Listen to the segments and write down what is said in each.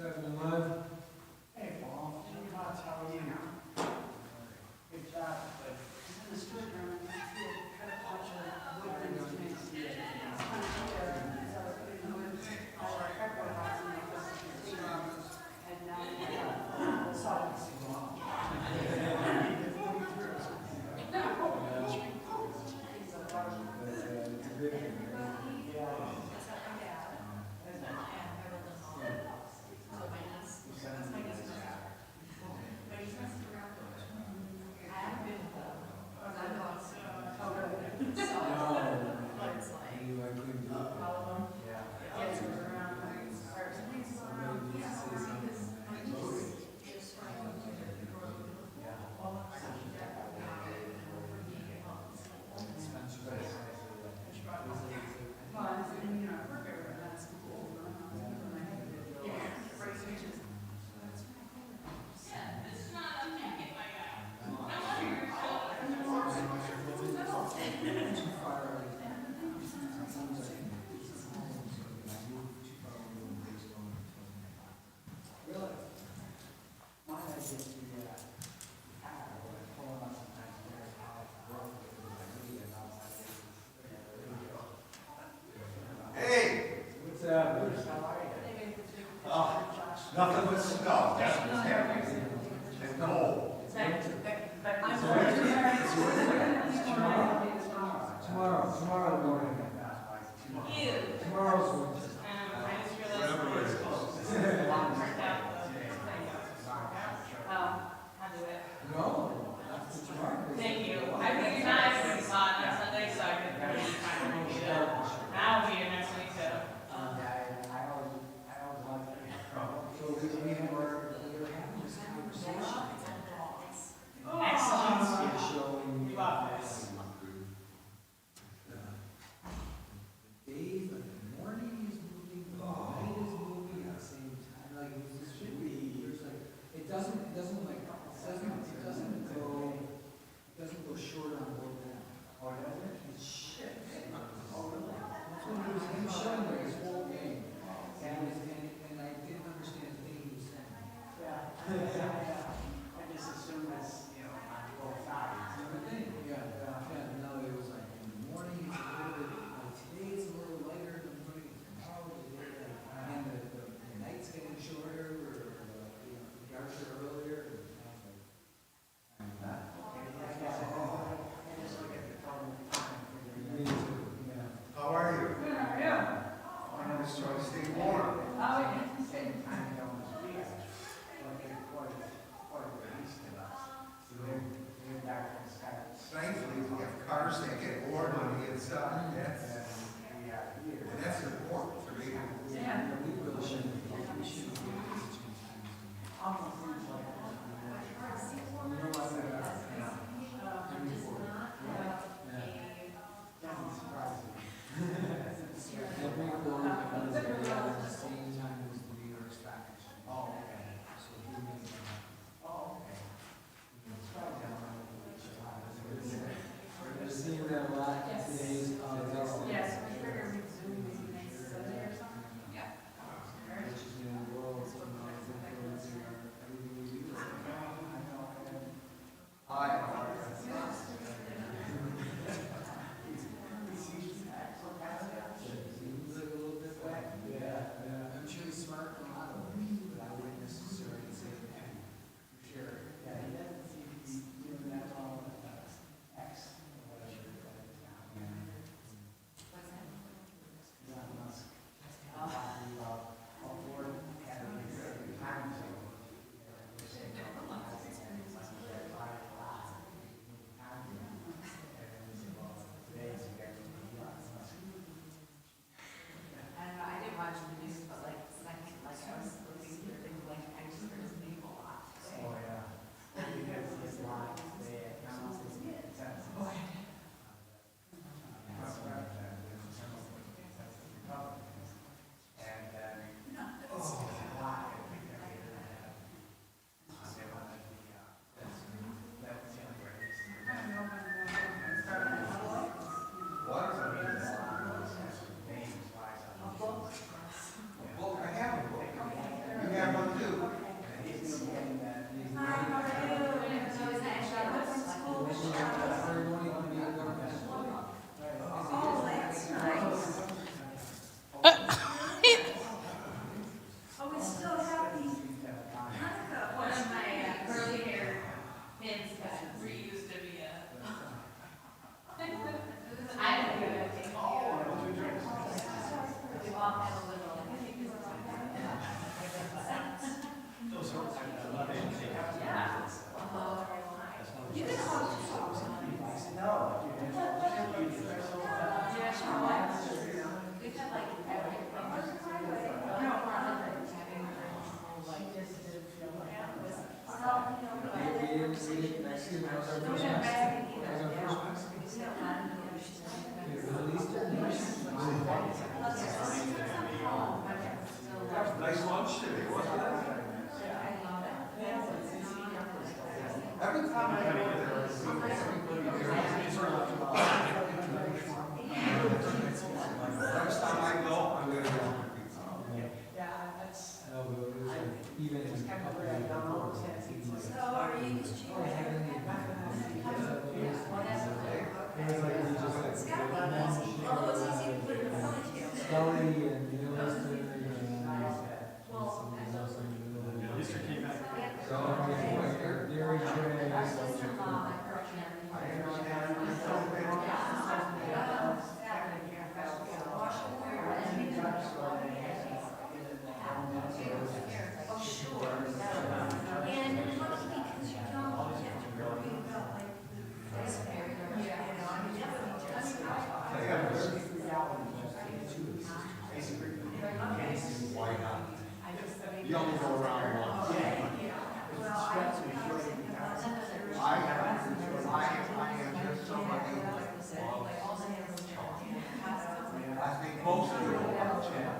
7-11. Hey, Paul. How are you? Good job. In the store, cut a bunch of wood things to make some. It's kind of here, so I was putting wood, all our cardboard box in the container, and now we got sawdust. Nothing but snow. And cold. Tomorrow morning. Tomorrow's winter. I just realized I'll do it. No, that's tomorrow. Thank you. I think nice when it's hot on Sunday, so I could really kind of do that. I'll be here next week, so. So we were having this conversation. Excellent. Showing You love this. Dave in the morning Nice lunch today, wasn't it? Every time I go there, next time I go, I'm gonna go. Yeah, that's. No, but it was like, even in Kind of couple where I of don't years, know. it was So are you just like, oh, I haven't even- It was like, we just like, Scott, the men although it's easy to put in a ponytail. Scully and Millister and Well, something else in the middle. Mr. came back. So, Gary Trey. my sister-in-law, my girlfriend. Oh, sure. And it's lucky because you don't have to worry about like, this very, you know, I mean, that would be just. Why not? You only go around once. I am just somebody. I think most of you are Chad.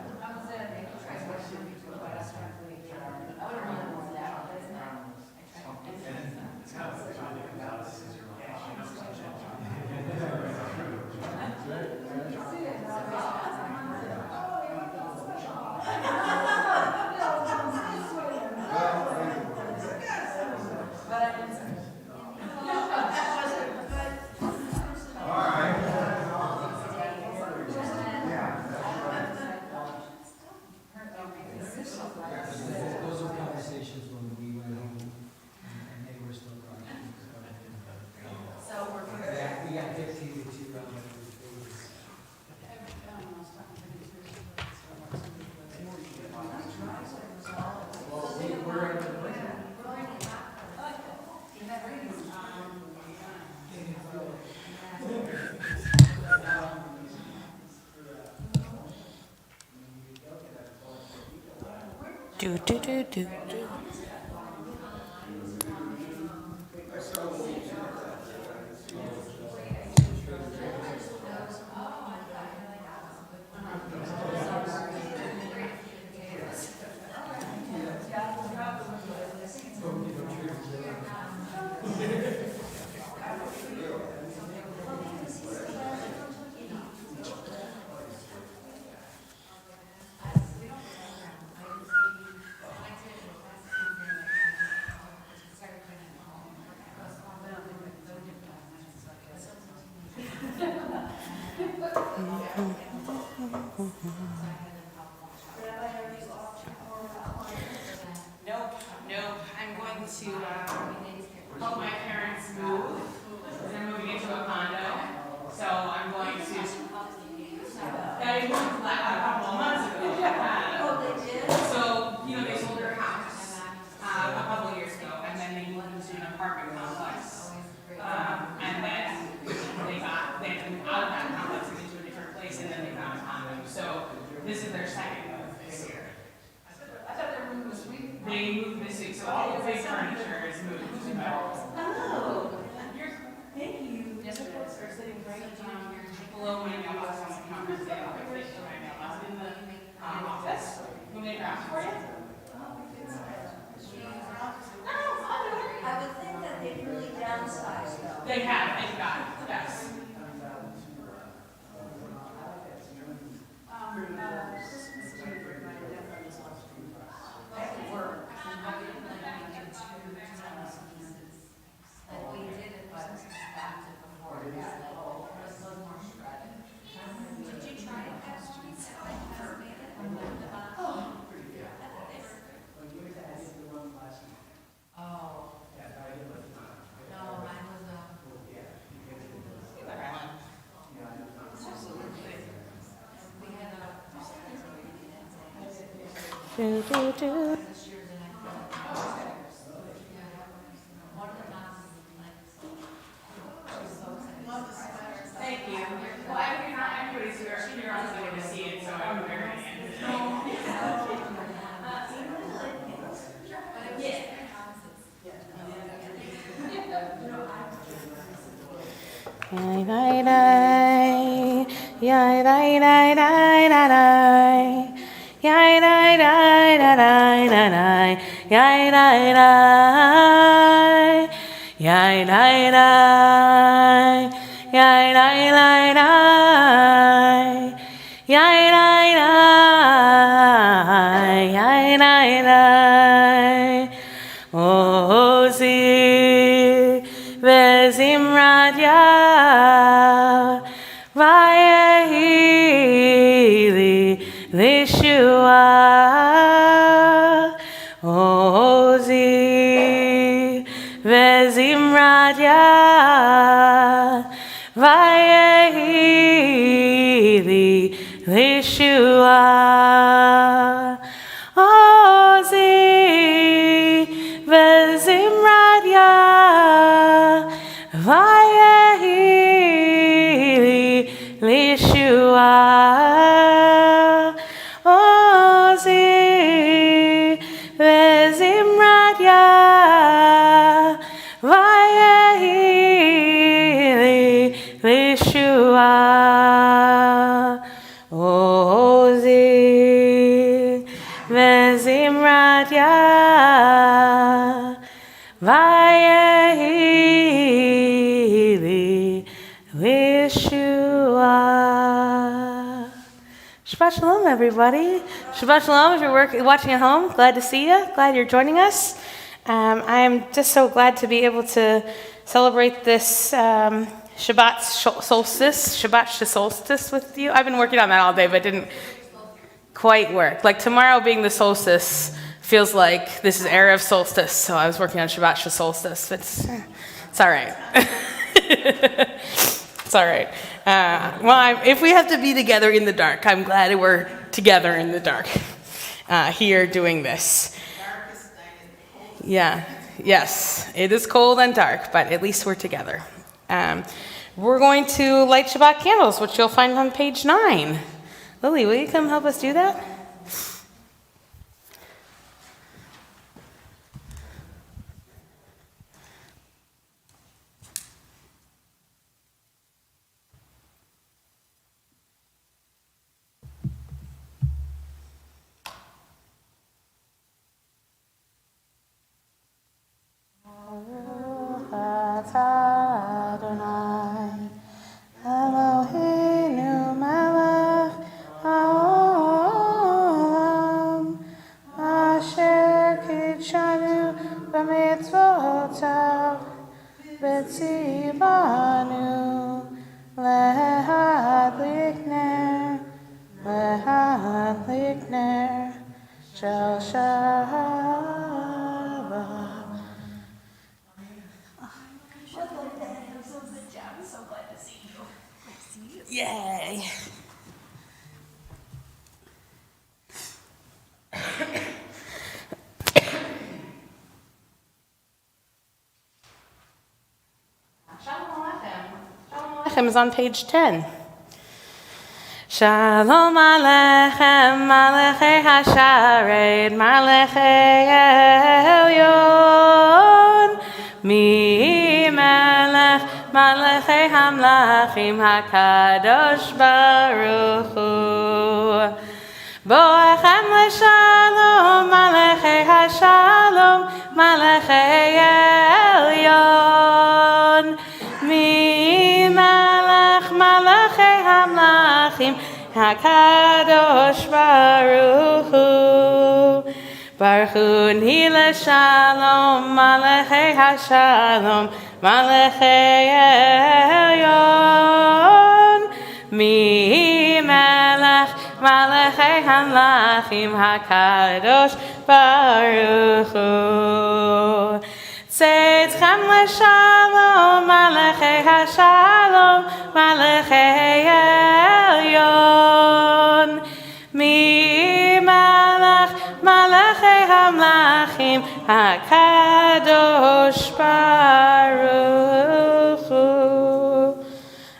Those are conversations when we went home and they were still crying. So we're. Yeah, we got 15 to 2 rounds. Well, we're at the Do do do do do. Nope, nope, I'm going to, help my parents move. They're moving into a condo, so I'm going to, they moved like a couple of months ago. Oh, they did? So, you know, they sold their house, a couple of years ago, and then they moved into an apartment complex. And then they moved out of that complex and into a different place, and then they found a condo. So this is their second move this year. I thought they were moving this week. They moved this week, so all the big furniture is moved. Oh, thank you. Yes, it is. They're sitting right below my mailbox on the counter. They have a place for my mailbox in the office. When they grab for you. I would think that they'd really downsize though. They have, thank God, yes. Christmas Eve, my nephew was at work. Like we did it, but back to before, it was like, it was a little more shredded. Did you try it? Do, do, do. Thank you. Well, everybody's here on the way to see it, so I'm very Yai, yai, yai, yai, yai, yai, yai, yai. Yai, yai, yai, yai, yai, yai, yai, yai. Yai, yai, yai, yai, yai, yai, yai. Yai, yai, yai, yai, yai, yai. Ozi vezimrat ya vayehili lishua. Ozi vezimrat ya vayehili lishua. Ozi vezimrat ya vayehili lishua. Ozi vezimrat ya vayehili lishua. Ozi vezimrat ya vayehili lishua. Shabbat shalom, everybody. Shabbat shalom. If you're watching at home, glad to see you. Glad you're joining us. I am just so glad to be able to celebrate this Shabbat solstice with you. I've been working on that all day, but it didn't quite work. Like tomorrow being the solstice feels like this is Erev solstice, so I was working on Shabbat solstice. It's all right. It's all right. If we have to be together in the dark, I'm glad we're together in the dark here doing this. Yeah, yes, it is cold and dark, but at least we're together. We're going to light Shabbat candles, which you'll find on page 9. Lily, will you come help us do that? Adonai, Eloheinu melech haolam, asher kitshanu b'mitzvotav, v'tzivanu lehadlik ner shel Shabbat. Yay! Shalom Aleichem is on page 10. Shalom Aleichem, Malachei Hashared, Malachei Elyon, Mi Melech, Malachei Hamlachim, HaKadosh Baruch Hu. Boachem L'Shalom, Malachei Hashalom, Malachei Elyon, Mi Melech, Malachei Hamlachim, HaKadosh Baruch Hu. Baruch Hu Ni L'Shalom, Malachei Hashalom, Malachei Elyon, Mi Melech, Malachei Hamlachim, HaKadosh Baruch Hu. Tzedchem L'Shalom, Malachei Hashalom, Malachei Elyon, Mi Melech, hamlachim hakadosh baruch hu.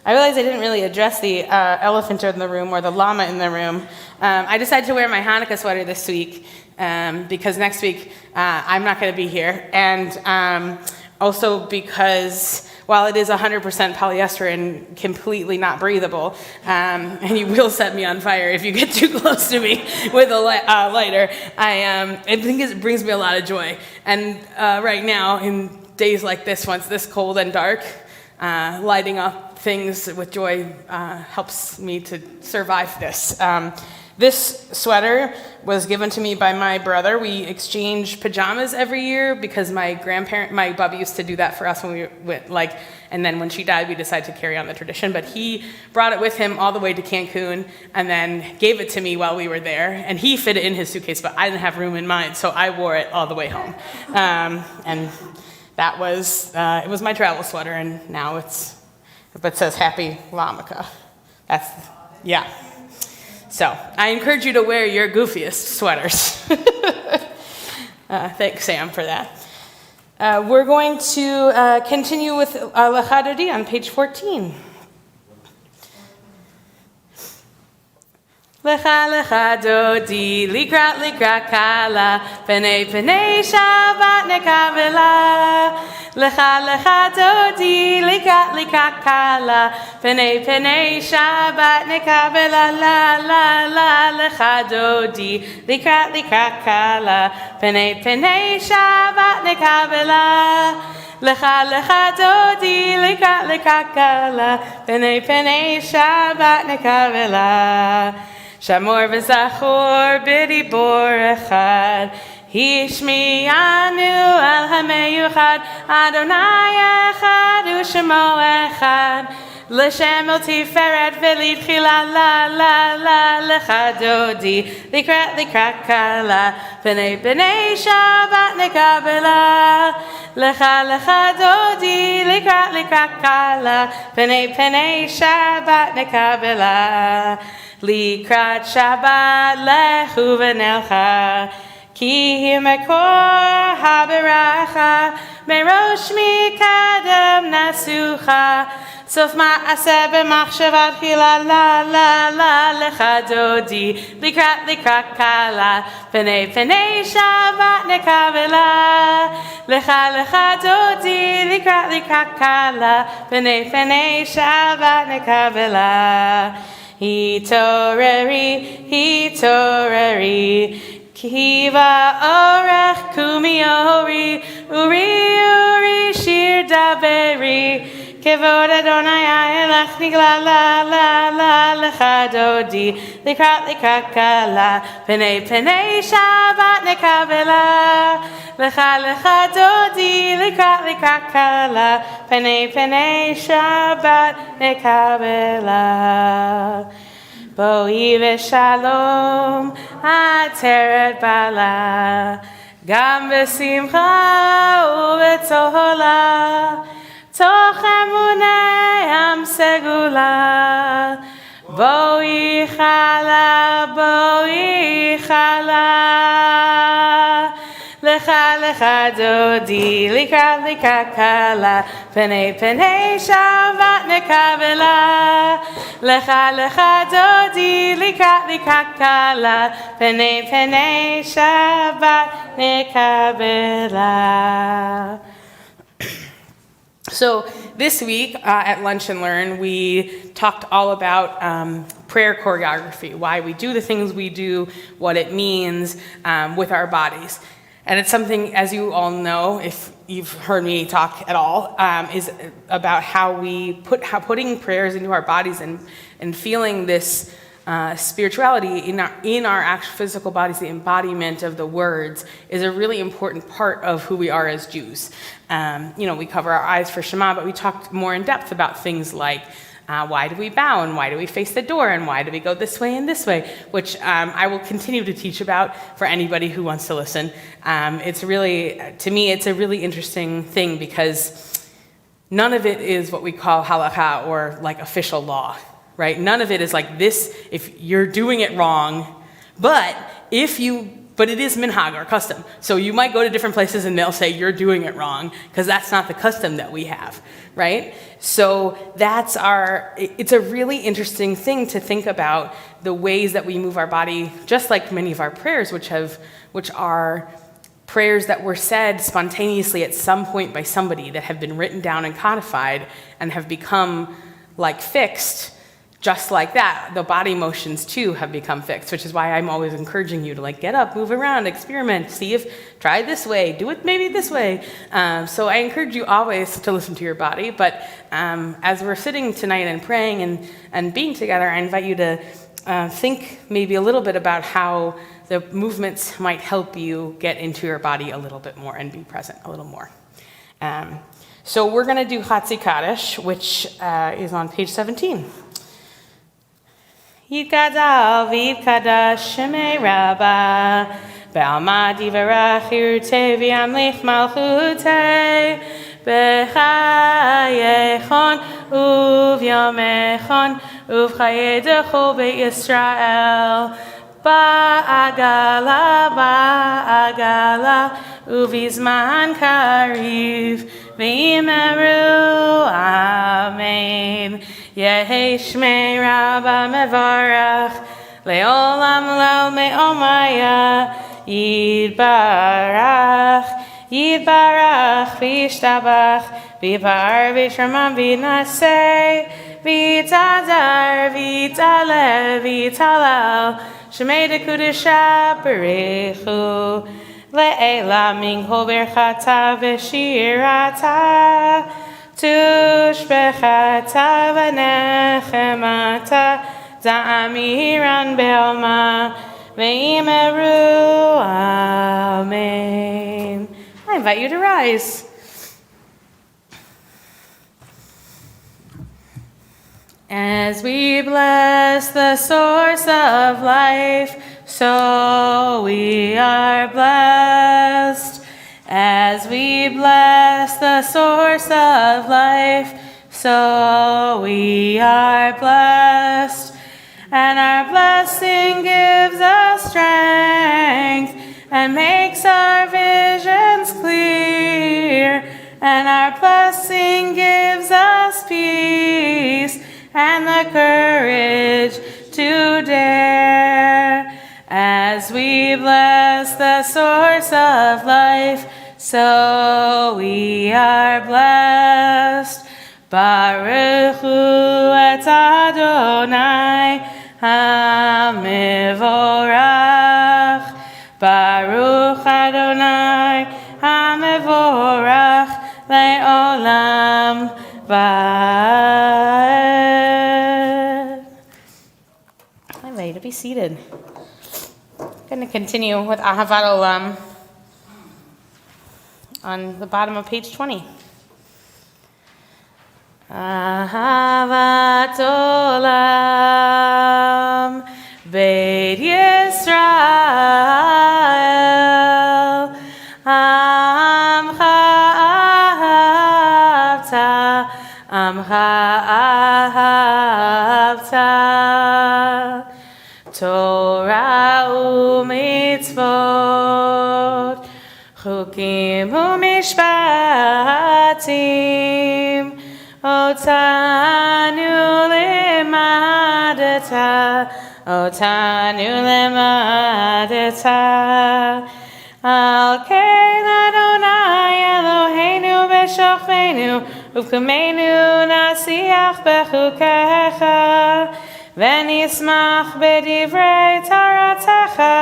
I realized I didn't really address the elephant in the room or the llama in the room. I decided to wear my Hanukkah sweater this week because next week I'm not going to be here. And also because while it is 100% polyester and completely not breathable, and you will set me on fire if you get too close to me with a lighter, I think it brings me a lot of joy. And right now, in days like this, once this cold and dark, lighting up things with joy helps me to survive this. This sweater was given to me by my brother. We exchange pajamas every year because my Bubby used to do that for us when we went, and then when she died, we decided to carry on the tradition. But he brought it with him all the way to Cancun and then gave it to me while we were there. And he fit it in his suitcase, but I didn't have room in mine, so I wore it all the way home. And that was, it was my travel sweater, and now it says Happy Hanukkah. Yeah. So I encourage you to wear your goofiest sweaters. Thanks, Sam, for that. We're going to continue with Lecha Dodi on page 14. Lecha lecha dodi, likrat kala, penei Shabbat nekavela. Lecha lecha dodi, likrat kala, penei Shabbat nekavela. La lecha dodi, likrat kala, penei Shabbat nekavela. Lecha dodi, likrat kala, penei Shabbat nekavela. Shamor v'zachor b'dibor echad, hishmiyanu el hameyuchad, Adonai echad u'shemo echad, l'shem el tiferet v'litchila la lecha dodi, likrat kala, penei Shabbat nekabela. Lecha dodi, likrat kala, penei Shabbat nekabela. Likrat Shabbat lechu v'nelcha, ki hi mekor haberacha, merosh mikadem nasucha, sof ma'aseh b'machshavat chila la lecha dodi, likrat kala, penei Shabbat nekavela. Lecha dodi, likrat kala, penei Shabbat nekavela. Hitoreri, kiva orech kumi uri shir daberi, kevod Adonai elech nigla la lecha dodi, likrat kala, penei Shabbat nekavela. Lecha dodi, likrat kala, penei Shabbat nekavela. Boi v'shalom ateret bala, gam v'simcha u'v'tzola, toch emunei am segula. Boi chala. Lecha dodi, likrat kala, penei Shabbat nekavela. Lecha dodi, likrat kala, penei Shabbat nekavela. So this week at Lunch and Learn, we talked all about prayer choreography, why we do the things we do, what it means with our bodies. And it's something, as you all know, if you've heard me talk at all, is about how putting prayers into our bodies and feeling this spirituality in our actual physical bodies, the embodiment of the words, is a really important part of who we are as Jews. We cover our eyes for Shema, but we talked more in depth about things like why do we bow and why do we face the door and why do we go this way and this way, which I will continue to teach about for anybody who wants to listen. It's really, to me, it's a really interesting thing because none of it is what we call halakha or like official law, right? None of it is like this, if you're doing it wrong, but if you but it is minhag, our custom. So you might go to different places and they'll say you're doing it wrong because that's not the custom that we have, right? So it's a really interesting thing to think about the ways that we move our body, just like many of our prayers, which are prayers that were said spontaneously at some point by somebody, that have been written down and codified and have become like fixed. Just like that, the body motions too have become fixed, which is why I'm always encouraging you to like get up, move around, experiment, try this way, do it maybe this way. So I encourage you always to listen to your body, but as we're sitting tonight and praying and being together, I invite you to think maybe a little bit about how the movements might help you get into your body a little bit more and be present a little more. So we're gonna do Hatzi Kaddish, which is on page 17. Yitgadal v'yitkadash shemei Rabbah Ba'alma divarach yirtei v'yamlich malchutei B'chayechon uvyomechon uv'chaye dechol be'Yisrael Ba'agala uvizman kariv v'imeru amen. Yehi shmei Rabbah mevarach le'olam lo me'omaya yidbarach v'yishtabach v'yipar v'yishramam v'yinaseh v'yitadar v'yitaleh v'yitalal shemei dekudesha berechu le'ela min kol berchata v'shirata tushbechata v'nechemata za'amiran be'alma ve'imeru amen. I invite you to rise. As we bless the source of life, so we are blessed. As we bless the source of life, so we are blessed. And our blessing gives us strength and makes our visions clear. And our blessing gives us peace and the courage to dare. As we bless the source of life, so we are blessed. Baruch hu et Adonai HaMevorach. Baruch Adonai HaMevorach le'olam va'ed. I'm ready to be seated. I'm going to continue with Ahavat Olam on the bottom of page 20. Ahavat Olam Beit Yisrael Amcha ahavta Torah u'mitzvot chukim u'mishpatim Otanu lemadeta Al kein Adonai Eloheinu b'shochvenu Uv'kameinu nasiach bechukecha V'nismach b'divrei taratecha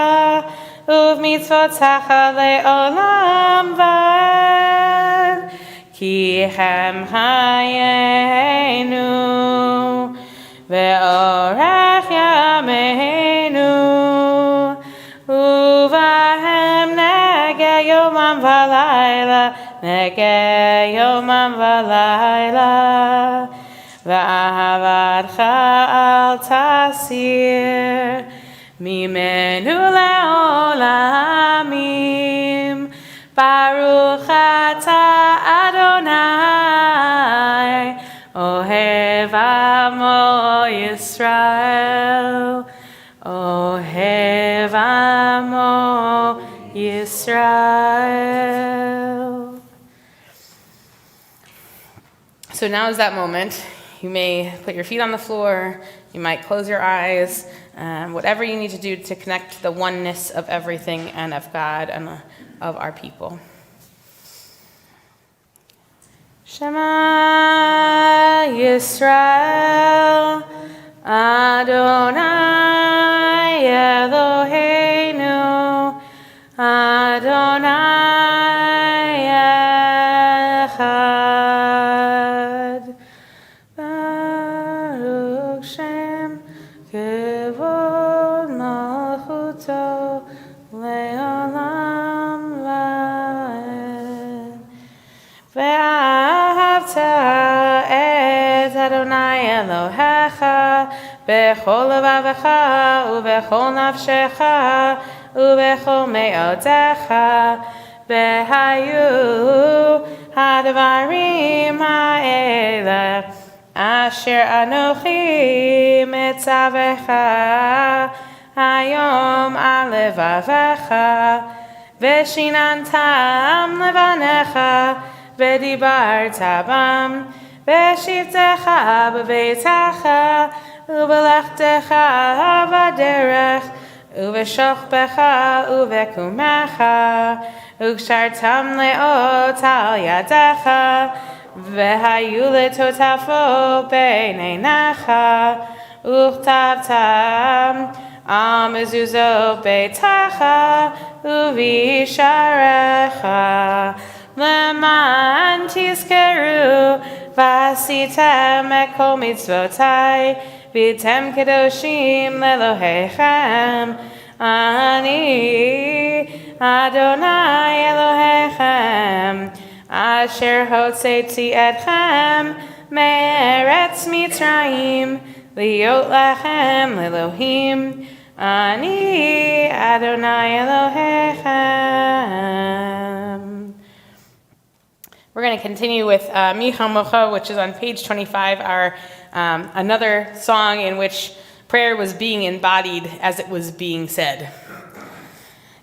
Uv'mitzvotecha le'olam v'ed Ki hem hayenu ve'orach yameinu uvahem nege yomam v'layla ve'ahavadcha al tasir mimenu le'olamim Baruch atah Adonai, Ohev Amo Yisrael, Ohev Amo Amo Yisrael. So now is that moment. You may put your feet on the floor. You might close your eyes. Whatever you need to do to connect to the oneness of everything and of God and of our people. Shema Yisrael, Adonai Eloheinu, Adonai Echad. Baruch Shem Kevod Malchuto Leolam Vaed. Ve'ahavta et Adonai Elohecha bechol levavecha ubechol nafshecha ubechol me'odecha behayu hadvarim ha'ele asher anochi mitzavecha hayom al levavecha veshinantam levanecha vedibarta bam veshivtecha bebeitecha ubelechtecha baderech uveshochbecha uvekumecha ukshartam leot al yadecha vehayu letotafo beineinecha uchtavtam al mezuzot beitecha uvisharecha leman tizkeru vasitem et kol mitzvotai v'tem kedoshim lelohechem ani Adonai Elohechem asher hotzetzi etchem me'eretz Mitzrayim liot lachem lelohim ani Adonai Elohechem. We're going to continue with Mi Chamocha, which is on page 25, our another song in which prayer was being embodied as it was being said.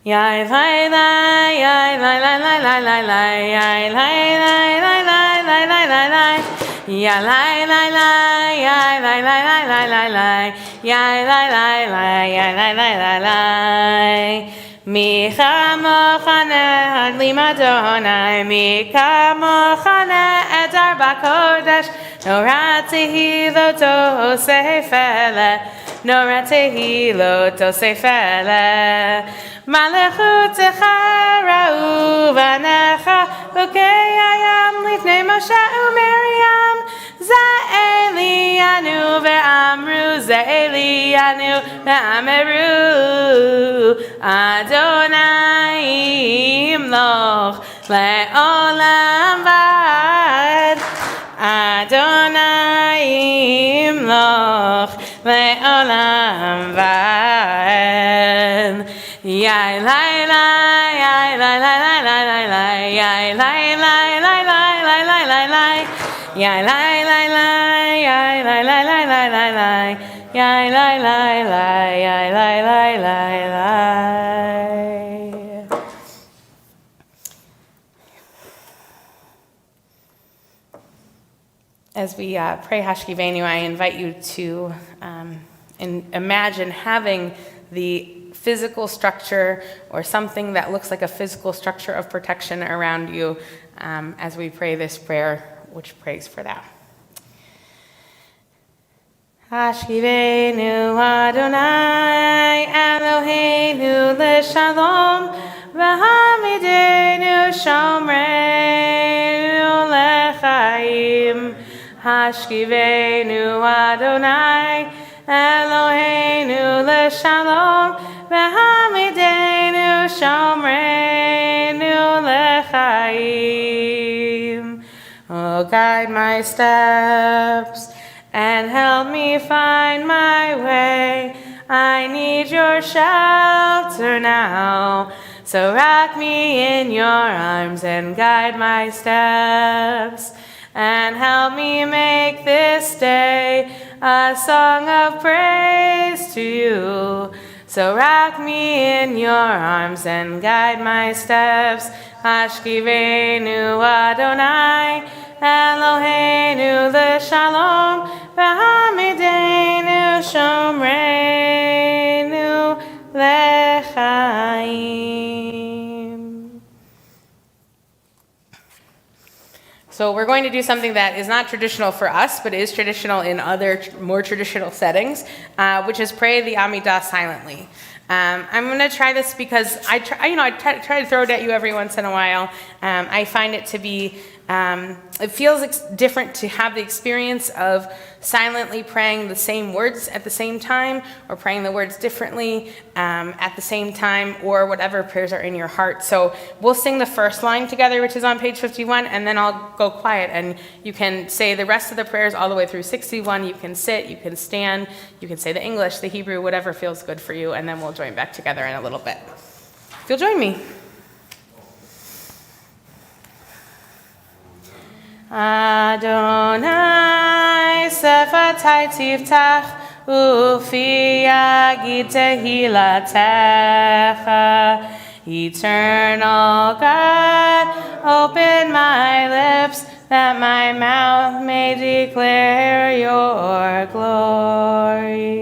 Yai lai lai, yai lai lai lai lai lai lai, yai lai lai lai lai lai lai lai lai, yai lai lai lai, yai lai lai lai lai lai lai, yai lai lai lai, yai lai lai lai lai. Mi chamocha ne'adli Adonai, mi chamocha ne'edar b'kodesh, norati lo tosefele, norati lo tosefele. Malechutecha ra'u v'necha, ukei hayam lifnei Moshe u'Miriam, Za'elianu ve'amru, Za'elianu ve'ameru, Adonai imloch le'olam vad, Adonai imloch le'olam vad. Yai lai lai, yai lai lai lai lai lai lai, yai lai lai lai lai lai lai lai lai, yai lai lai lai, yai lai lai lai lai lai lai, yai lai lai lai, yai lai lai lai lai. As we pray Hashkivenu, I invite you to imagine having the physical structure or something that looks like a physical structure of protection around you as we pray this prayer, which prays for that. Hashkivenu Adonai Eloheinu l'shalom v'hamidenu shomreinu l'chaim. Hashkivenu Adonai Eloheinu l'shalom v'hamidenu shomreinu l'chaim. Oh, guide my steps and help me find my way. I need your shelter now, so wrap me in your arms and guide my steps. And help me make this day a song of praise to you, So rock me in your arms and guide my steps. Hashkivenu Adonai, Eloheinu l'shalom, v'hamidenu shomreinu lechaim. So we're going to do something that is not traditional for us, but is traditional in other more traditional settings, which is pray the Amidah silently. I'm going to try this because I try to throw it at you every once in a while. I find it to be, it feels different to have the experience of silently praying the same words at the same time, or praying the words differently at the same time, or whatever prayers are in your heart. So we'll sing the first line together, which is on page 51, and then I'll go quiet, and you can say the rest of the prayers all the way through 61. You can sit, you can stand, you can say the English, the Hebrew, whatever feels good for you, and then we'll join back together in a little bit. If you'll join me. Adonai sefatai tiftach ufi yagid tehilatecha. Eternal God, open my lips that my mouth may declare your glory.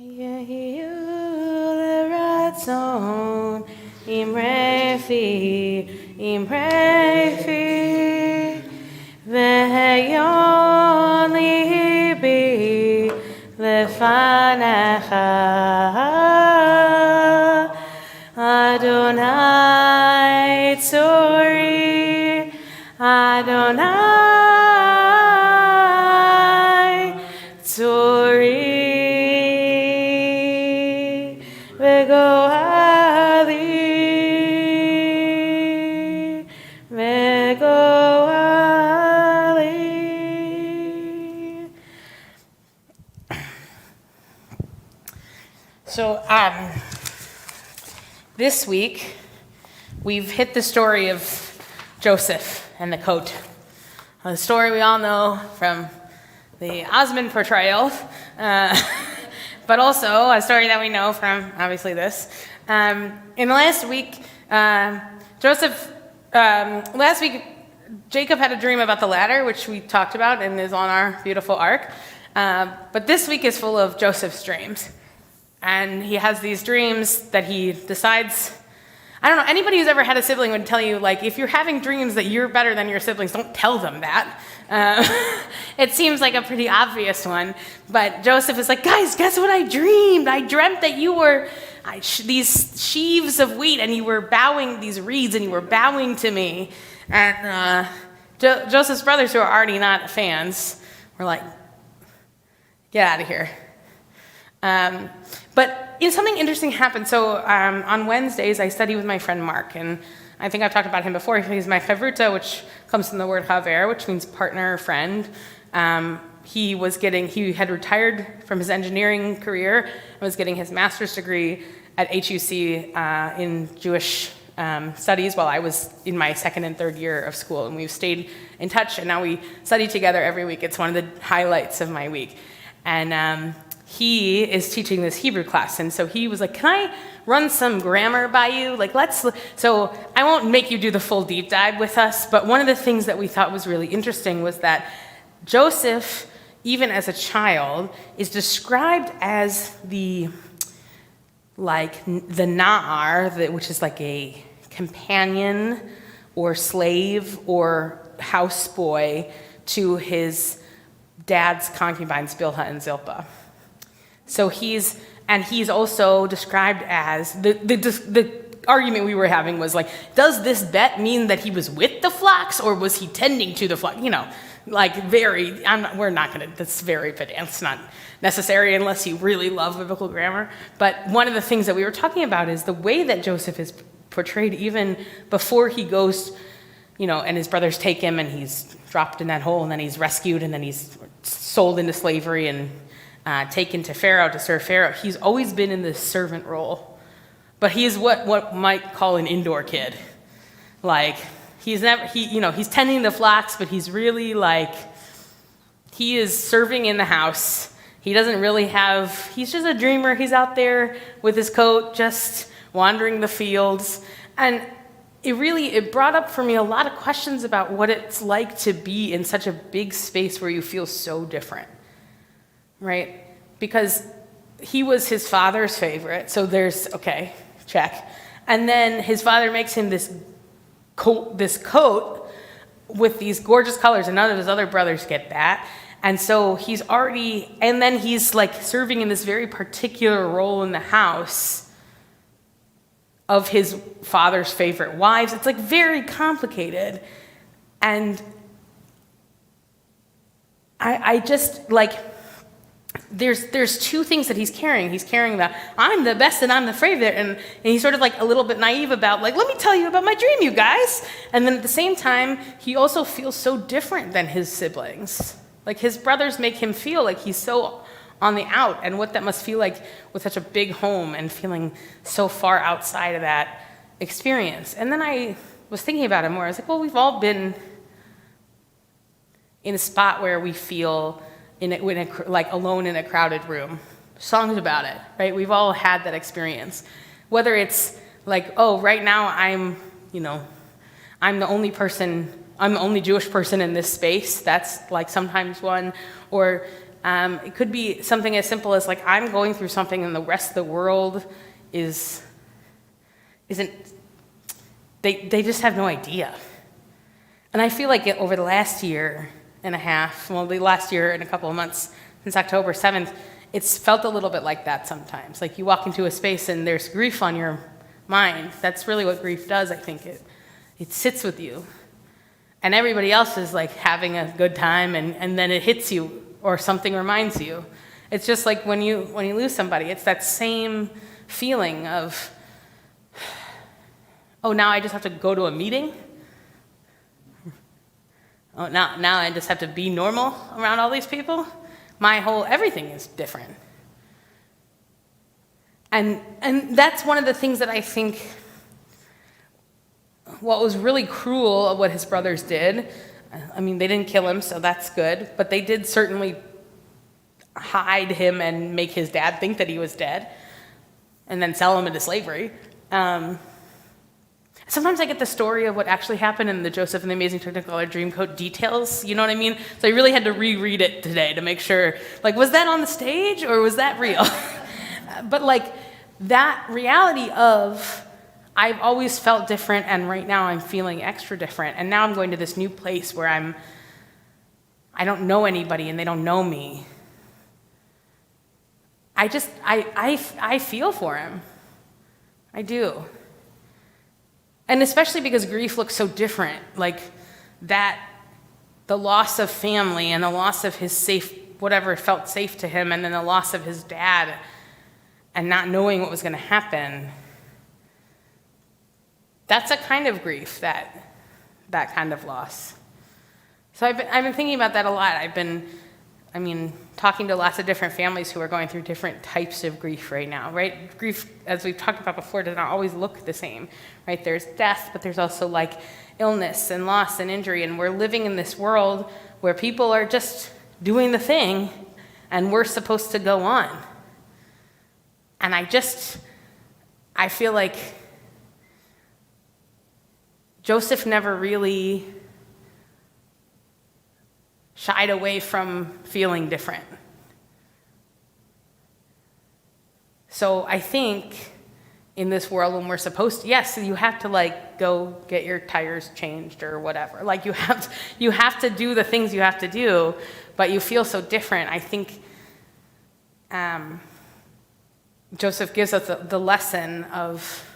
Yehiyu l'ratzon im refi ve'yon libi lefanecha Adonai tzori Adonai tzori Vegoali, So, this week, we've hit the story of Joseph and the coat. A story we all know from the Osmond portrayal, but also a story that we know from, obviously, this. In the last week, last week, Jacob had a dream about the ladder, which we talked about and is on our beautiful ark. But this week is full of Joseph's dreams. And he has these dreams that he decides, I don't know, anybody who's ever had a sibling would tell you, like, if you're having dreams that you're better than your siblings, don't tell them that. It seems like a pretty obvious one. But Joseph is like, guys, guess what I dreamed? I dreamt that you were these sheaves of wheat, and you were bowing, these reeds, and you were bowing to me. And Joseph's brothers, who are already not fans, were like, get out of here. But something interesting happened. So on Wednesdays, I study with my friend Mark, and I think I've talked about him before. He's my chavruta, which comes from the word chaver, which means partner or friend. He had retired from his engineering career and was getting his master's degree at HUC in Jewish studies while I was in my second and third year of school. And we've stayed in touch, and now we study together every week. It's one of the highlights of my week. And he is teaching this Hebrew class, and so he was like, can I run some grammar by you? So I won't make you do the full deep dive with us, but one of the things that we thought was really interesting was that Joseph, even as a child, is described as the na'ar, which is like a companion or slave or houseboy to his dad's concubines, Bilhah and Zilpah. So he's also described as, the argument we were having was like, does this bet mean that he was with the flocks or was he tending to the flock? That's very pedant. It's not necessary unless you really love biblical grammar. But one of the things that we were talking about is the way that Joseph is portrayed even before he goes, and his brothers take him and he's dropped in that hole and then he's rescued and then he's sold into slavery and taken to Pharaoh to serve Pharaoh. He's always been in this servant role, but he is what might call an indoor kid. Like he's tending the flocks, but he's really he is serving in the house. He doesn't really he's just a dreamer. He's out there with his coat, just wandering the fields. And it brought up for me a lot of questions about what it's like to be in such a big space where you feel so different. Right? Because he was his father's favorite, so okay, check. And then his father makes him this coat with these gorgeous colors, and none of his other brothers get that. And so he's serving in this very particular role in the house of his father's favorite wives. It's very complicated. And I just there's two things that he's carrying. He's carrying the I'm the best and I'm the favorite, and he's sort of a little bit naive about let me tell you about my dream, you guys. And then at the same time, he also feels so different than his siblings. His brothers make him feel like he's so on the out, and what that must feel like with such a big home and feeling so far outside of that experience. And then I was thinking about it more. I was like, well, we've all been in a spot where we feel alone in a crowded room. Songs about it, right? We've all had that experience. Whether it's right now I'm the only Jewish person in this space. That's sometimes one. Or it could be something as simple as I'm going through something and the rest of the world isn't, they just have no idea. And I feel like over the last year and a half, the last year and a couple of months, since October 7th, it's felt a little bit like that sometimes. You walk into a space and there's grief on your mind. That's really what grief does, I think. It sits with you. And everybody else is having a good time, and then it hits you or something reminds you. It's just when you lose somebody, it's that same feeling of, oh, now I just have to go to a meeting? Oh, now I just have to be normal around all these people? Everything is different. And that's one of the things that I think, what was really cruel of what his brothers did. I mean, they didn't kill him, so that's good, but they did certainly hide him and make his dad think that he was dead, and then sell him into slavery. Sometimes I get the story of what actually happened in the Joseph and the Amazing Technicolor Dreamcoat details, you know what I mean? So I really had to reread it today to make sure, like, was that on the stage or was that real? But like, that reality of, I've always felt different, and right now I'm feeling extra different, and now I'm going to this new place where I don't know anybody and they don't know me. I feel for him. I do. And especially because grief looks so different, like that, the loss of family and the loss of his safe, whatever felt safe to him, and then the loss of his dad and not knowing what was going to happen. That's a kind of grief, that kind of loss. So I've been thinking about that a lot. Talking to lots of different families who are going through different types of grief right now, right? Grief, as we've talked about before, does not always look the same, right? There's death, but there's also like illness and loss and injury, and we're living in this world where people are just doing the thing, and we're supposed to go on. And I feel like Joseph never really shied away from feeling different. So I think in this world when we're supposed to, yes, you have to like go get your tires changed or whatever. Like you have to do the things you have to do, but you feel so different. I think Joseph gives us the lesson of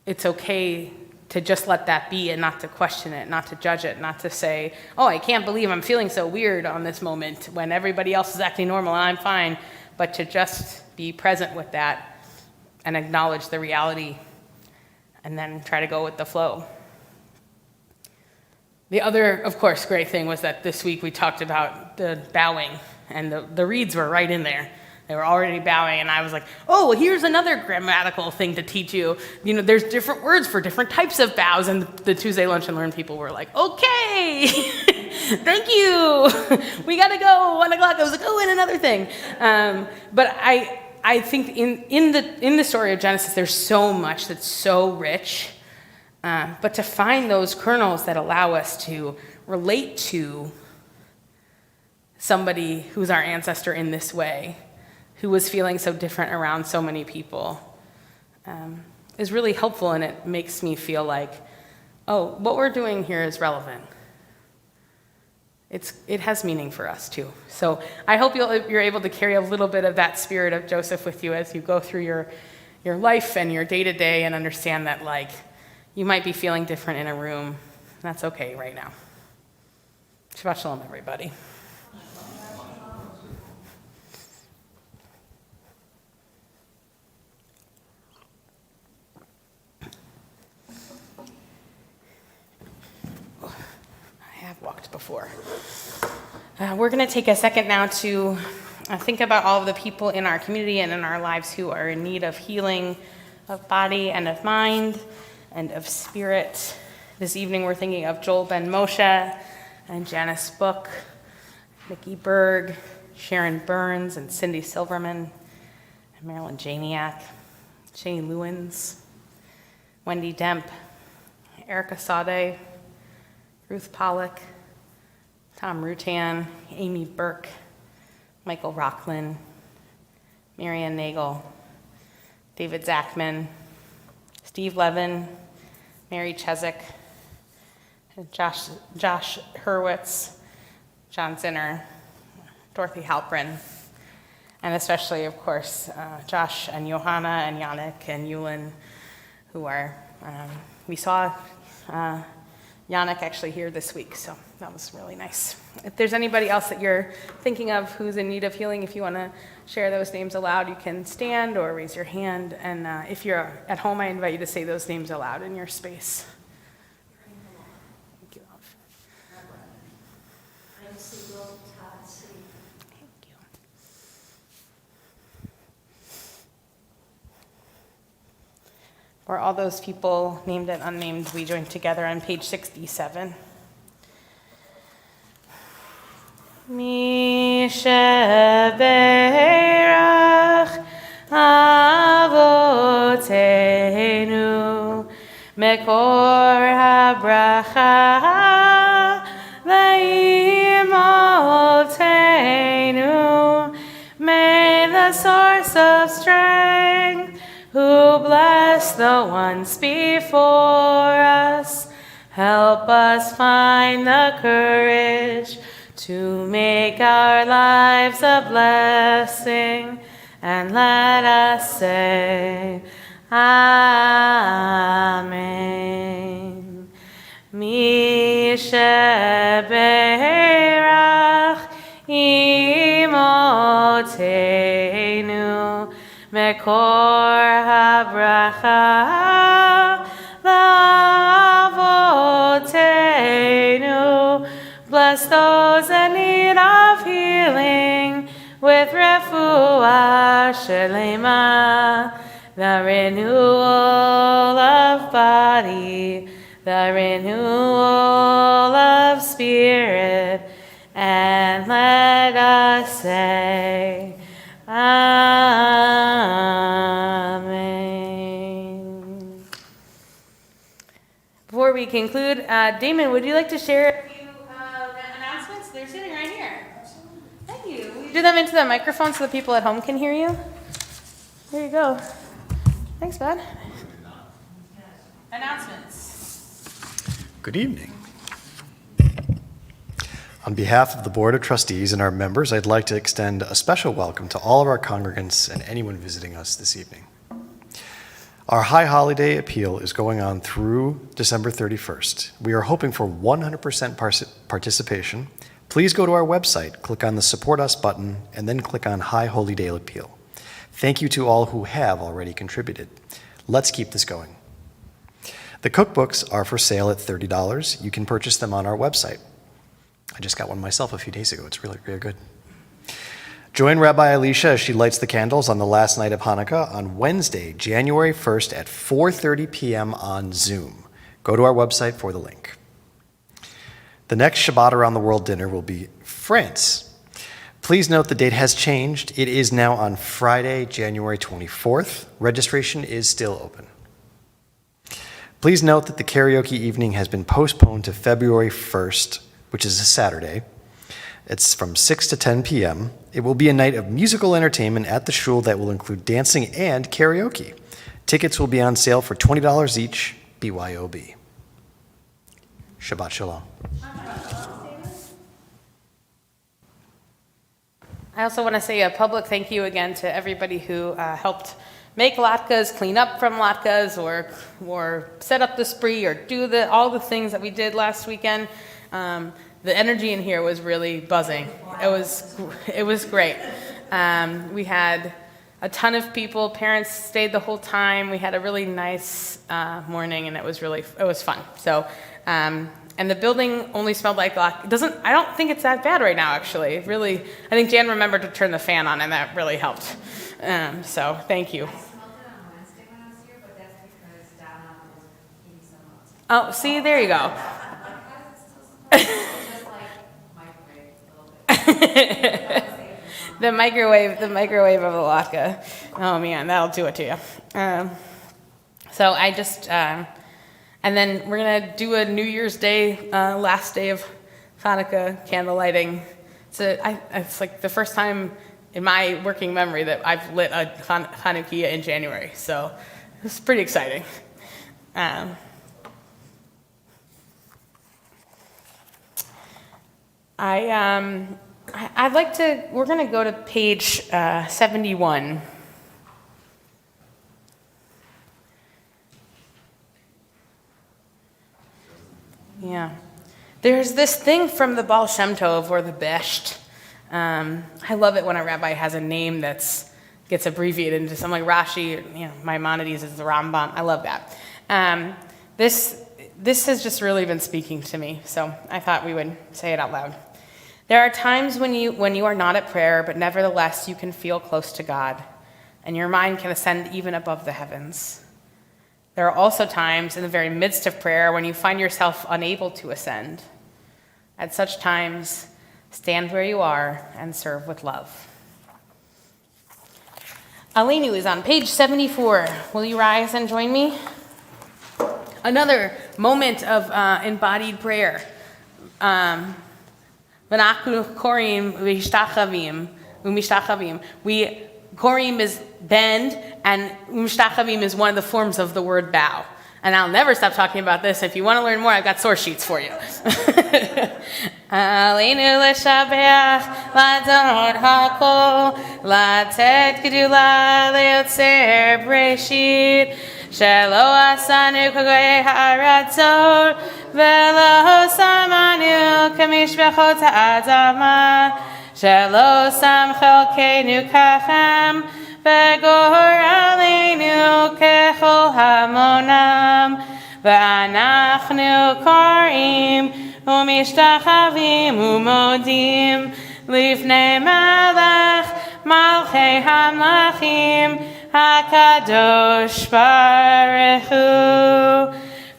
it's okay to just let that be and not to question it, not to judge it, not to say, oh, I can't believe I'm feeling so weird on this moment when everybody else is acting normal and I'm fine, but to just be present with that and acknowledge the reality and then try to go with the flow. The other, of course, great thing was that this week we talked about the bowing, and the reeds were right in there. They were already bowing, and I was like, oh, here's another grammatical thing to teach you. You know, there's different words for different types of bows, and the Tuesday Lunch and Learn people were like, okay, thank you. We got to go, 1 o'clock. I was like, oh, and another thing. But I think in the story of Genesis, there's so much that's so rich. But to find those kernels that allow us to relate to somebody who's our ancestor in this way, who was feeling so different around so many people, is really helpful, and it makes me feel like, oh, what we're doing here is relevant. It has meaning for us too. So I hope you're able to carry a little bit of that spirit of Joseph with you as you go through your life and your day-to-day, and understand that like you might be feeling different in a room. That's okay right now. Shabbat shalom, everybody. Walked before. We're going to take a second now to think about all of the people in our community and in our lives who are in need of healing of body and of mind and of spirit. This evening we're thinking of Joel Ben Moshe and Janice Book, Nikki Berg, Sharon Burns and Cindy Silverman, and Marilyn Janiak, Shane Lewins, Wendy Demp, Erica Sade, Ruth Pollock, Tom Rutan, Amy Burke, Michael Rocklin, Marianne Nagel, David Zachman, Steve Levin, Mary Chezik, Josh Hurwitz, John Zinner, Dorothy Halprin, and especially, of course, Josh and Johanna and Yannick and Yulin, who are, we saw Yannick actually here this week, so that was really nice. If there's anybody else that you're thinking of who's in need of healing, if you want to share those names aloud, you can stand or raise your hand. And if you're at home, I invite you to say those names aloud in your space. Thank you. Thank you. where all those people, named and unnamed, we joined together on page 67. Mi sheberach Avotenu Mekor habracha Ve'imotenu. May the source of strength, who bless the ones before us, help us find the courage to make our lives a blessing, and let us say, Amen. Mi sheberach imotenu mekor habracha lavotenu. Bless those in need of healing with refuah shelema, the renewal of body, the renewal of spirit, and let us say, Amen. Before we conclude, Damon, would you like to share a few announcements? They're sitting right here. Thank you. Will you do them into the microphone so the people at home can hear you? There you go. Thanks, bud. Announcements. Good evening. On behalf of the Board of Trustees and our members, I'd like to extend a special welcome to all of our congregants and anyone visiting us this evening. Our High Holiday Appeal is going on through December 31st. We are hoping for 100% participation. Please go to our website, click on the Support Us button, and then click on High Holy Day Appeal. Thank you to all who have already contributed. Let's keep this going. The cookbooks are for sale at $30. You can purchase them on our website. I just got one myself a few days ago. It's really, really good. Join Rabbi Elisha as she lights the candles on the last night of Hanukkah on Wednesday, January 1st at 4:30 p.m. on Zoom. Go to our website for the link. The next Shabbat Around the World dinner will be France. Please note the date has changed. It is now on Friday, January 24th. Registration is still open. Please note that the karaoke evening has been postponed to February 1st, which is a Saturday. It's from 6 to 10 p.m. It will be a night of musical entertainment at the shul that will include dancing and karaoke. Tickets will be on sale for $20 each, BYOB. Shabbat Shalom. I also want to say a public thank you again to everybody who helped make latkes, clean up from latkes, or set up the spree, or do all the things that we did last weekend. The energy in here was really buzzing. It was great. We had a ton of people. Parents stayed the whole time. We had a really nice morning, and it was fun. So, and the building only smelled like latkes. I don't think it's that bad right now, actually. Really, I think Jan remembered to turn the fan on, and that really helped. So, thank you. I smelled it on Wednesday when I was here, but that's because Donna was eating some of it. Oh, see, there you go. The microwave of the latke. Oh man, that'll do it to you. So I just, and then we're gonna do a New Year's Day, last day of Hanukkah candle lighting. It's like the first time in my working memory that I've lit a Hanukkah in January. So it's pretty exciting. We're going to go to page 71. Yeah. There's this thing from the Baal Shem Tov, or the Besht. I love it when a rabbi has a name that's gets abbreviated into something like Rashi, Maimonides is the Rambam. I love that. This has just really been speaking to me, so I thought we would say it out loud. There are times when you are not at prayer, but nevertheless you can feel close to God, and your mind can ascend even above the heavens. There are also times in the very midst of prayer when you find yourself unable to ascend. At such times, stand where you are and serve with love. Aleinu is on page 74. Will you rise and join me? Another moment of embodied prayer. V'nachnu korim u'mishtachavim. Korim is bend, and u'mishtachavim is one of the forms of the word bow. And I'll never stop talking about this. If you want to learn more, I've got source sheets for you. Aleinu l'shabeach l'adon hakol l'tet gedula le'yotzer breshit shelo asanu k'goyei ha'aratzot ve'lo samanu k'mishpachot ha'adama shelo sam chelkeinu kachem ve'goraleinu kechol hamonam ve'anachnu korim u'mishtachavim u'modim lifnei malach malchei hamlachim hakadosh baruch hu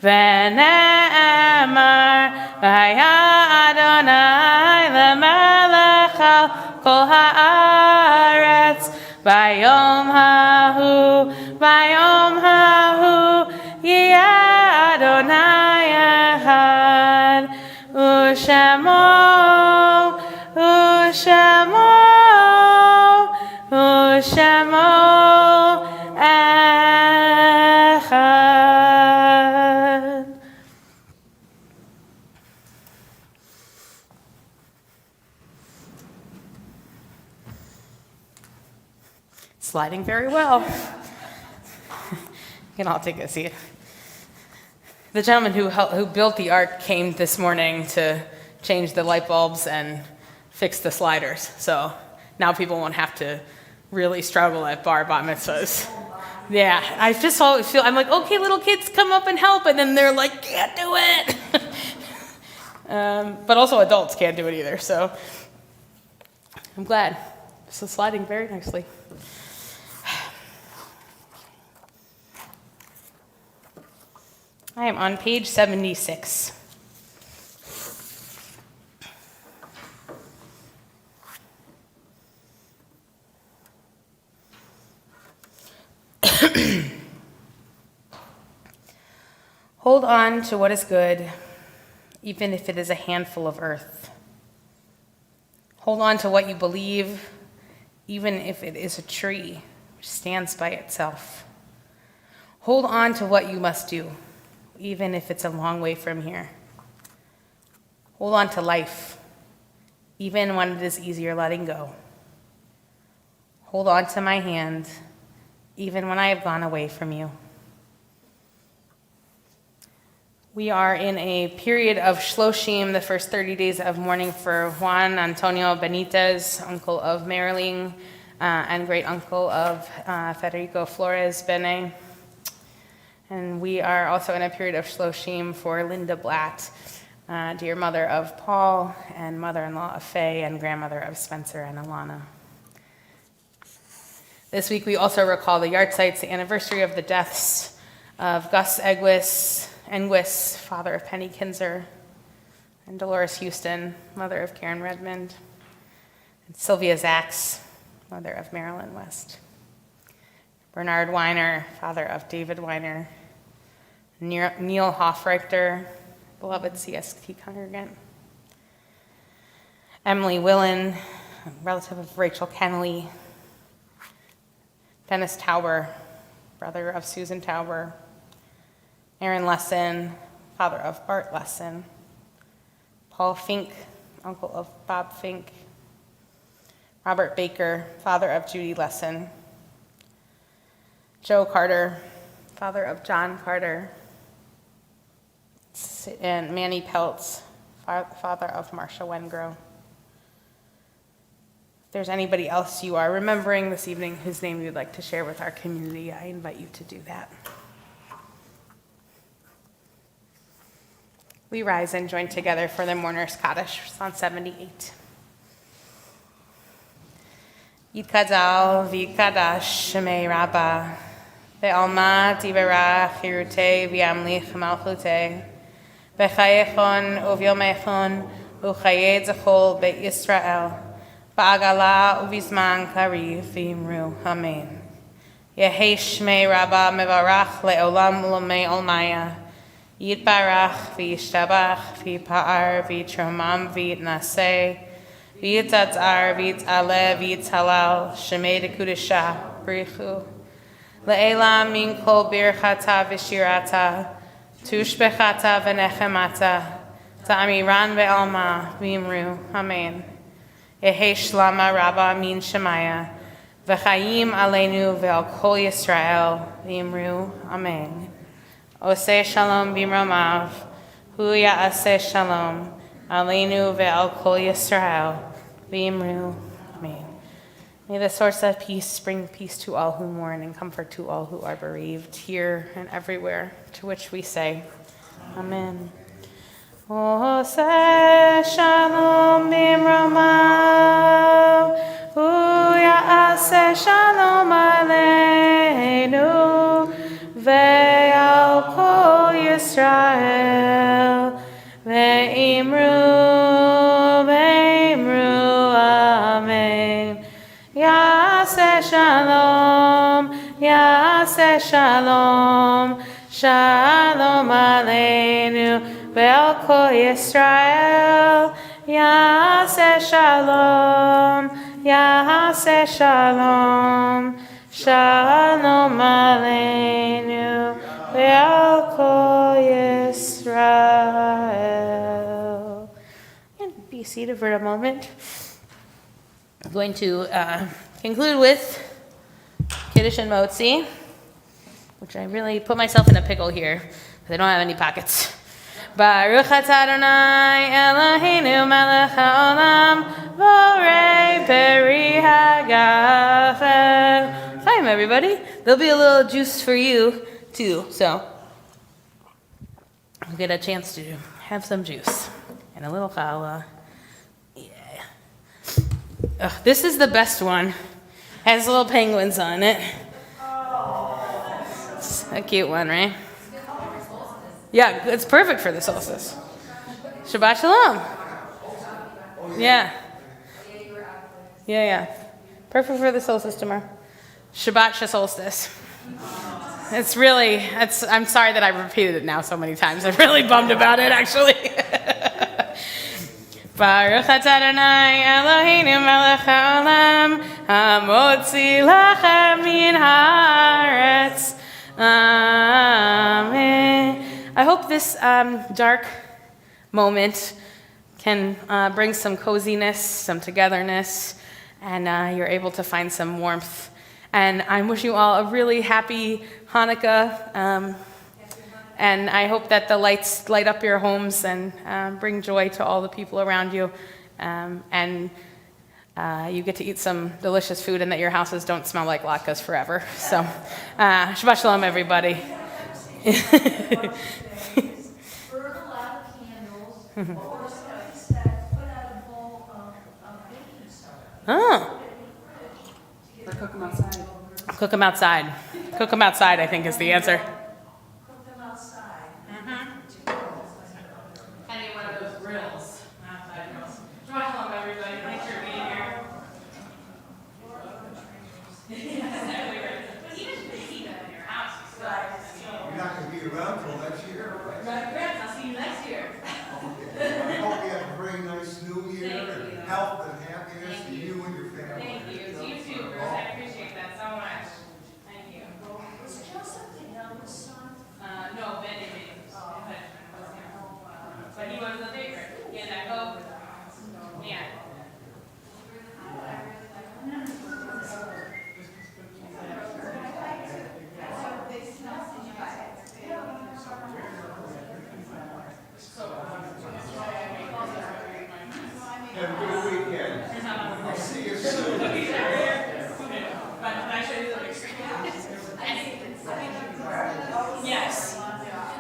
ve'ne'emar v'haya Adonai lemelech al kol haaretz vayom hahu yeh Adonai echad u'shemo echad. Sliding very well. You can all take a seat. The gentleman who built the ark came this morning to change the light bulbs and fix the sliders. So now people won't have to really struggle at bar mitzvahs. Yeah, I just always feel, I'm like, okay, little kids, come up and help. And then they're like, can't do it. But also adults can't do it either. So I'm glad. This is sliding very nicely. I am on page 76. Hold on to what is good, even if it is a handful of earth. Hold on to what you believe, even if it is a tree which stands by itself. Hold on to what you must do, even if it's a long way from here. Hold on to life, even when it is easier letting go. Hold on to my hand, even when I have gone away from you. We are in a period of Shloshim, the first 30 days of mourning for Juan Antonio Benitez, uncle of Marilyn, and great uncle of Federico Flores Bene. And we are also in a period of Shloshim for Linda Blatt, dear mother of Paul, and mother-in-law of Faye, and grandmother of Spencer and Alana. This week we also recall the yahrzeits, the anniversary of the deaths of Gus Engwis, father of Penny Kinzer, and Dolores Houston, mother of Karen Redmond, and Sylvia Zaks, mother of Marilyn West. Bernard Weiner, father of David Weiner, Neil Hofrechter, beloved CST congregant, Emily Willen, relative of Rachel Kennelly, Dennis Tauber, brother of Susan Tauber, Aaron Lesson, father of Bart Lesson, Paul Fink, uncle of Bob Fink, Robert Baker, father of Judy Lesson, Joe Carter, father of John Carter, and Manny Peltz, father of Marcia Wengrow. If there's anybody else you are remembering this evening whose name you'd like to share with our community, I invite you to do that. We rise and join together for the Mourner's Kaddish, Psalm 78. Yitkadal v'yikadash Shemei Rabbah, Ve'alma tivarach hirute v'yamlich malchute. V'chayechon uvyomechon u'chayed zechol Beit Yisrael. Ba'agala uvizman kariv v'imru. Amen. Yehi shmei rabba mevarach le'olam u'lamei olmaya. Yitbarach v'yishtabach v'yipa'ar v'yitromam v'yitnaseh. V'yitatzar v'yitale v'yithalal shemei dekudesha brichu. Le'elam min kol birchata v'shirata tushbechata v'nechemata ta'amiran ve'alma v'imru. Amen. Yehi shlama rabba min shemaya v'chayim aleinu ve'al kol Yisrael v'imru. Amen. Oseh shalom b'imromav hu ya'aseh shalom aleinu ve'al kol Yisrael v'imru. Amen. May the source of peace bring peace to all who mourn and comfort to all who are bereaved, here and everywhere, to which we say, Amen. Oseh shalom b'imromav hu ya'aseh shalom aleinu ve'al kol Yisrael ve'imru ve'imru. Amen. Yaseh shalom, yaseh shalom, shalom aleinu ve'al kol Yisrael. Yaseh shalom, yaseh shalom, shalom aleinu ve'al kol Yisrael. And be seated for a moment. I'm going to conclude with Kiddush and Motzi, which I really put myself in a pickle here because I don't have any pockets. Baruch atah Adonai Eloheinu melech haolam vorei peri hagafen. Hi, everybody. There'll be a little juice for you, too, so I'll get a chance to have some juice and a little challah. This is the best one. Has little penguins on it. It's a cute one, right? Yeah, it's perfect for the solstice. Shabbat shalom. Yeah. Yeah. Perfect for the solstice tomorrow. Shabbat solstice. I'm sorry that I repeated it now so many times. I'm really bummed about it, actually. Baruch atah Adonai Eloheinu melech haolam hamotzi lachem min haaretz. Amen. I hope this dark moment can bring some coziness, some togetherness, and you're able to find some warmth. And I wish you all a really happy Hanukkah. And I hope that the lights light up your homes and bring joy to all the people around you. And you get to eat some delicious food and that your houses don't smell like latkes forever. So, Shabbat Shalom, everybody. Burn a lot of candles, or somebody said, put out a bowl of baking soda. Oh, Or cook them outside. cook them outside. Cook them outside, I think, is the answer. Cook them outside. Any one of those grills, outside grills. Shabbat Shalom, everybody. Thanks for being here. But even baking them in your house is still. You're not gonna be around till next year, right? Right, Grant, I'll see you next year. I hope you have a very nice new year Thank and you. health and happiness Thank to you and your family. Thank you. To you too, Bruce. I appreciate that so much. Thank you. Was Joseph the youngest son? No, Benjamin. But he was the favorite. He had that hope. Yeah. Have a good weekend. I'll see you soon. But can I show you the picture? Yes.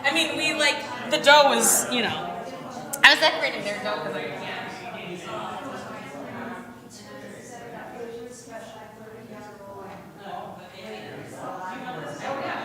I mean, the dough was, I was decorating their dough because I can't. Oh, yeah.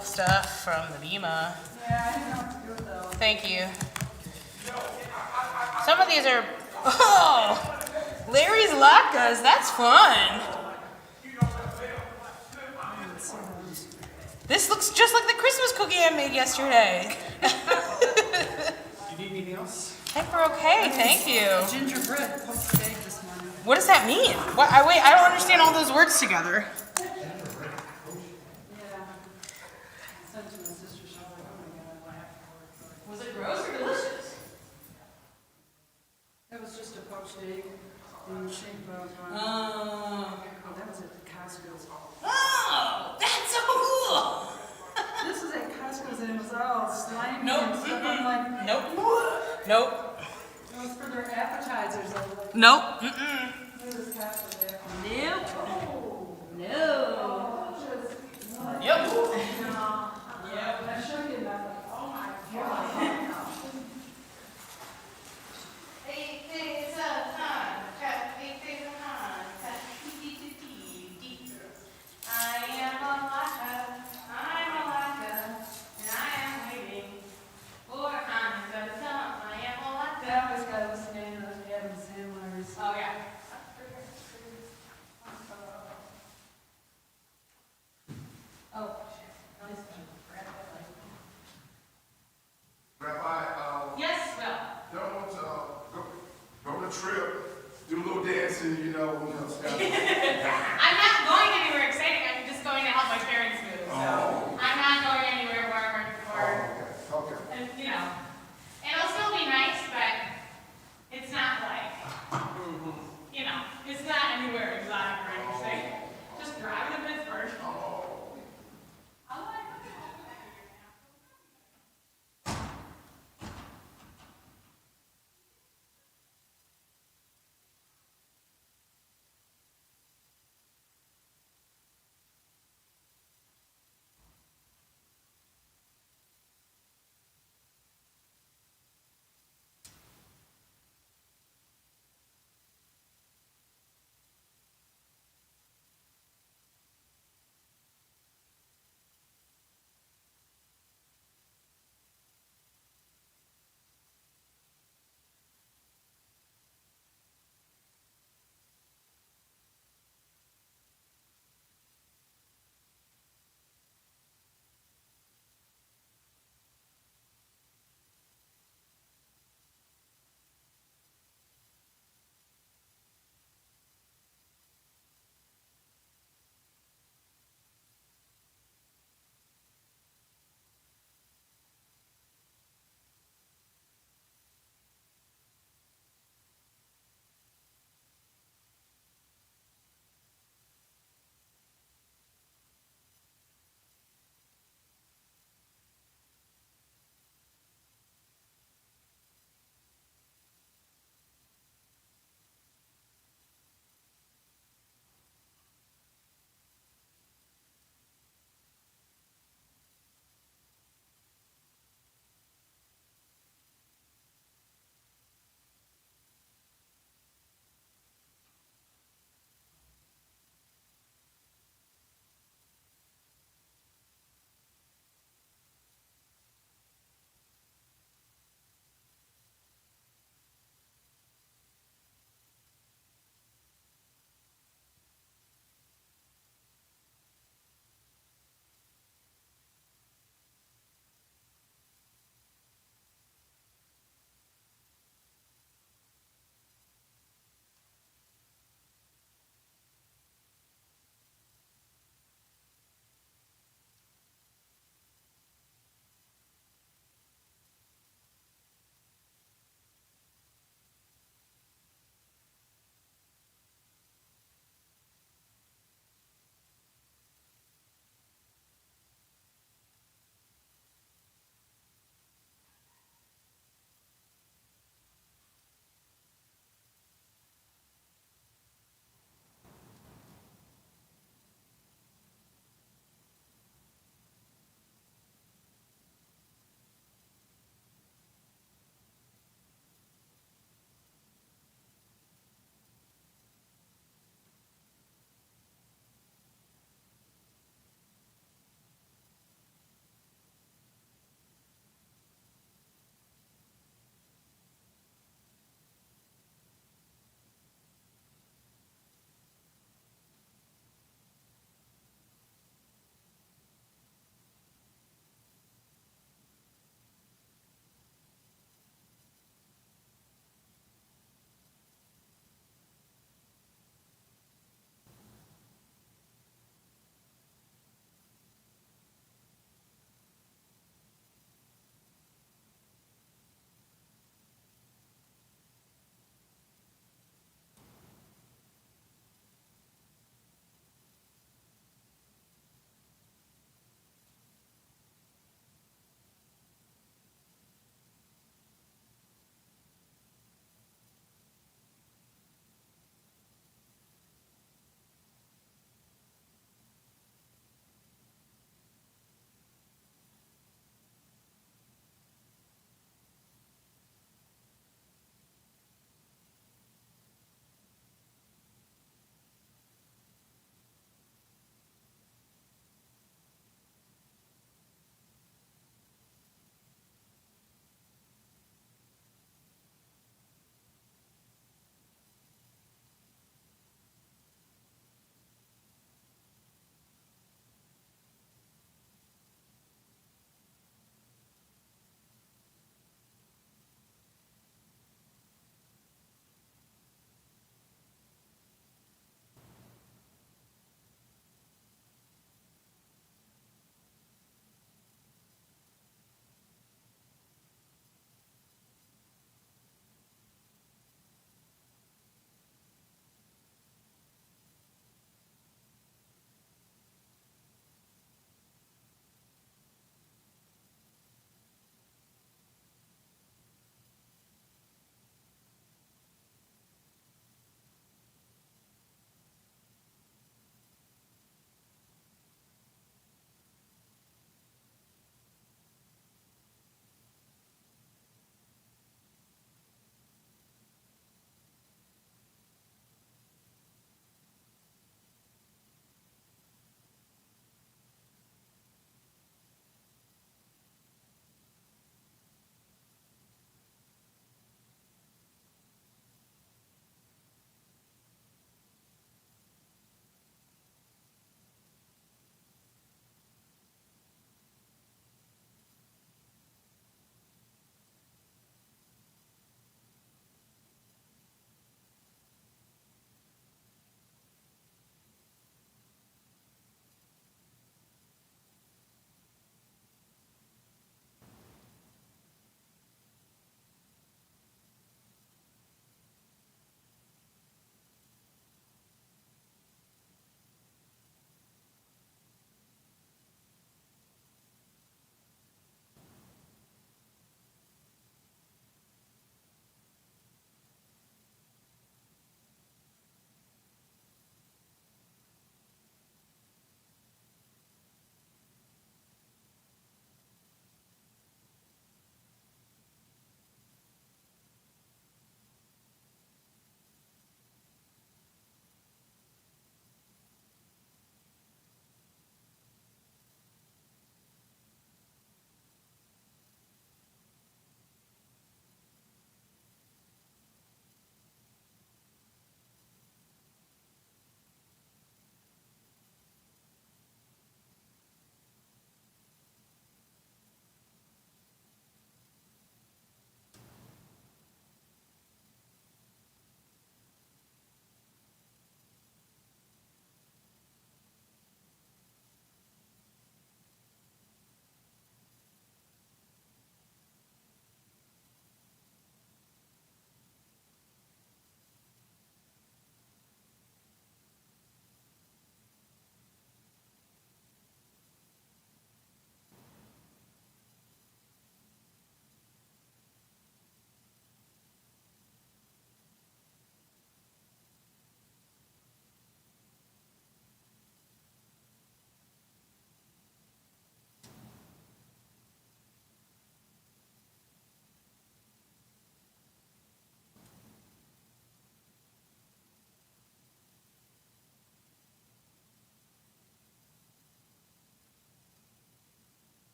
myself stuff from the Bima. Yeah, I didn't know what to do with those. Thank you. Some of these are, oh, Larry's latkes. That's fun. This looks just like the Christmas cookie I made yesterday. You need anything else? I think we're okay. Thank you. Gingerbread poached egg this morning. What does that mean? What? Wait, I don't understand all those words together. Yeah. Sent to my sister, she's like, oh my God, I laughed. Was it gross or delicious? That was just a poached egg in the shape of, Oh, that was at Costco's. oh, that's so cool. This is at Costco's and it was all slimy Nope. and stuff. I'm like, Nope. Nope. it was for their appetizers. I was like, Nope. what is Costco there? Nope.